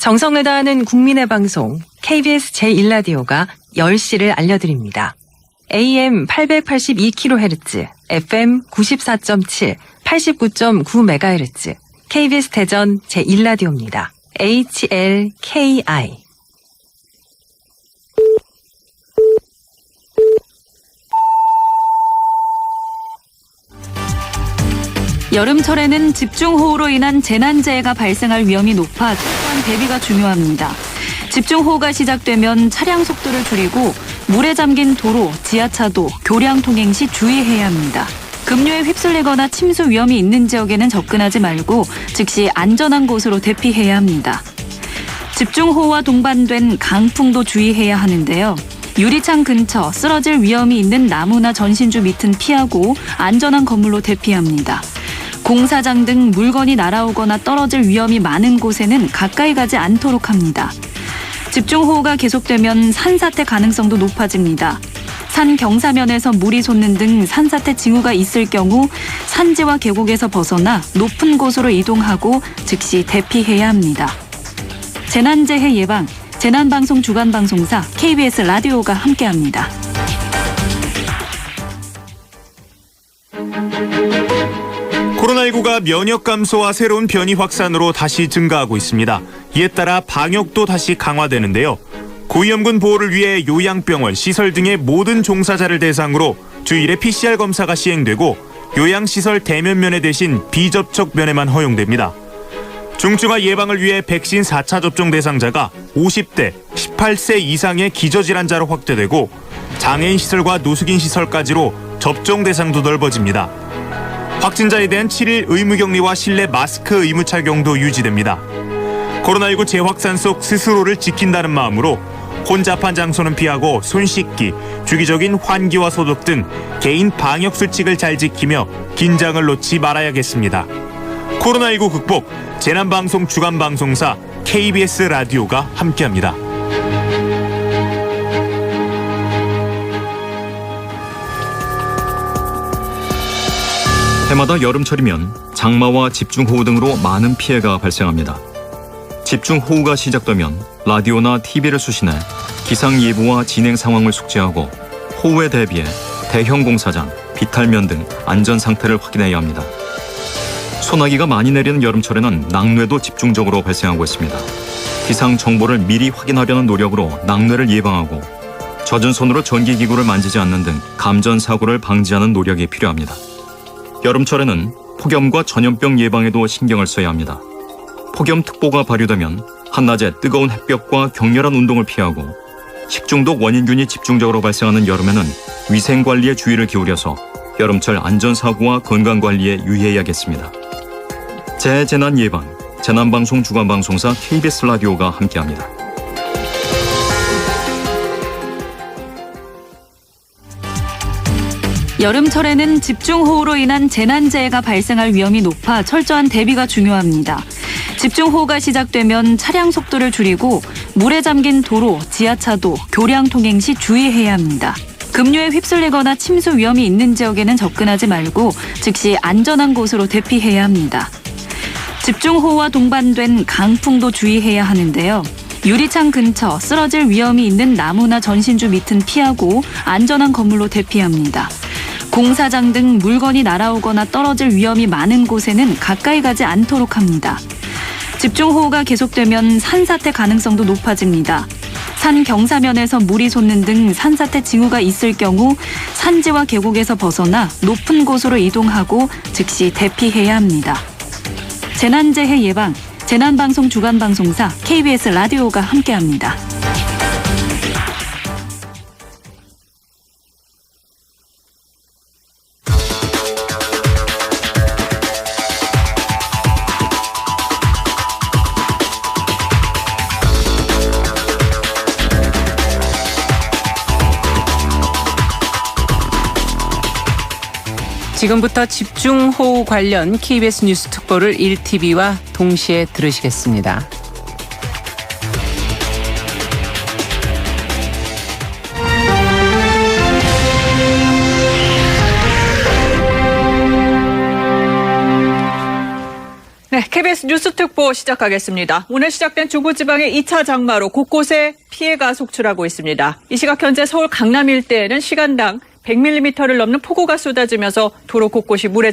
정성을 다하는 국민의 방송 KBS 제1라디오가 10시를 알려드립니다. AM 882kHz, FM 94.7, 89.9MHz, KBS 대전 제1라디오입니다. HLKI. 여름철에는 집중호우로 인한 재난재해가 발생할 위험이 높아 철저한 대비가 중요합니다. 집중호우가 시작되면 차량 속도를 줄이고 물에 잠긴 도로, 지하차도, 교량 통행 시 주의해야 합니다. 급류에 휩쓸리거나 침수 위험이 있는 지역에는 접근하지 말고 즉시 안전한 곳으로 대피해야 합니다. 집중호우와 동반된 강풍도 주의해야 하는데요. 유리창 근처 쓰러질 위험이 있는 나무나 전신주 밑은 피하고 안전한 건물로 대피합니다. 공사장 등 물건이 날아오거나 떨어질 위험이 많은 곳에는 가까이 가지 않도록 합니다. 집중호우가 계속되면 산사태 가능성도 높아집니다. 산 경사면에서 물이 솟는 등 산사태 징후가 있을 경우 산지와 계곡에서 벗어나 높은 곳으로 이동하고 즉시 대피해야 합니다. 재난재해 예방, 재난방송 주간방송사 KBS 라디오가 함께합니다. 코로나19가 면역 감소와 새로운 변이 확산으로 다시 증가하고 있습니다. 이에 따라 방역도 다시 강화되는데요. 고위험군 보호를 위해 요양병원, 시설 등의 모든 종사자를 대상으로 주일에 PCR 검사가 시행되고 요양시설 대면면회 대신 비접촉 면회만 허용됩니다. 중증화 예방을 위해 백신 4차 접종 대상자가 50대, 18세 이상의 기저질환자로 확대되고 장애인 시설과 노숙인 시설까지로 접종 대상도 넓어집니다. 확진자에 대한 7일 의무격리와 실내 마스크 의무 착용도 유지됩니다. 코로나19 재확산 속 스스로를 지킨다는 마음으로 혼잡한 장소는 피하고 손 씻기, 주기적인 환기와 소독 등 개인 방역 수칙을 잘 지키며 긴장을 놓지 말아야겠습니다. 코로나19 극복, 재난방송 주간방송사 KBS 라디오가 함께합니다. 해마다 여름철이면 장마와 집중호우 등으로 많은 피해가 발생합니다. 집중호우가 시작되면 라디오나 TV를 수신해 기상예보와 진행 상황을 숙지하고 호우에 대비해 대형 공사장, 비탈면 등 안전 상태를 확인해야 합니다. 소나기가 많이 내리는 여름철에는 낙뢰도 집중적으로 발생하고 있습니다. 기상 정보를 미리 확인하려는 노력으로 낙뢰를 예방하고 젖은 손으로 전기기구를 만지지 않는 등 감전사고를 방지하는 노력이 필요합니다. 여름철에는 폭염과 전염병 예방에도 신경을 써야 합니다. 폭염특보가 발효되면 한낮에 뜨거운 햇볕과 격렬한 운동을 피하고 식중독 원인균이 집중적으로 발생하는 여름에는 위생관리에 주의를 기울여서 여름철 안전사고와 건강관리에 유의해야겠습니다. 재재난 예방, 재난방송 주간방송사 KBS 라디오가 함께합니다. 여름철에는 집중호우로 인한 재난재해가 발생할 위험이 높아 철저한 대비가 중요합니다. 집중호우가 시작되면 차량 속도를 줄이고 물에 잠긴 도로, 지하차도, 교량 통행 시 주의해야 합니다. 급류에 휩쓸리거나 침수 위험이 있는 지역에는 접근하지 말고 즉시 안전한 곳으로 대피해야 합니다. 집중호우와 동반된 강풍도 주의해야 하는데요. 유리창 근처 쓰러질 위험이 있는 나무나 전신주 밑은 피하고 안전한 건물로 대피합니다. 공사장 등 물건이 날아오거나 떨어질 위험이 많은 곳에는 가까이 가지 않도록 합니다. 집중호우가 계속되면 산사태 가능성도 높아집니다. 산 경사면에서 물이 솟는 등 산사태 징후가 있을 경우 산지와 계곡에서 벗어나 높은 곳으로 이동하고 즉시 대피해야 합니다. 재난재해 예방, 재난방송 주간방송사 KBS 라디오가 함께합니다. 지금부터 집중호우 관련 KBS 뉴스 특보를 1TV와 동시에 들으시겠습니다. 네, KBS 뉴스특보 시작하겠습니다. 오늘 시작된 중부지방의 2차 장마로 곳곳에 피해가 속출하고 있습니다. 이 시각 현재 서울 강남 일대에는 시간당 100mm를 넘는 폭우가 쏟아지면서 도로 곳곳이 물에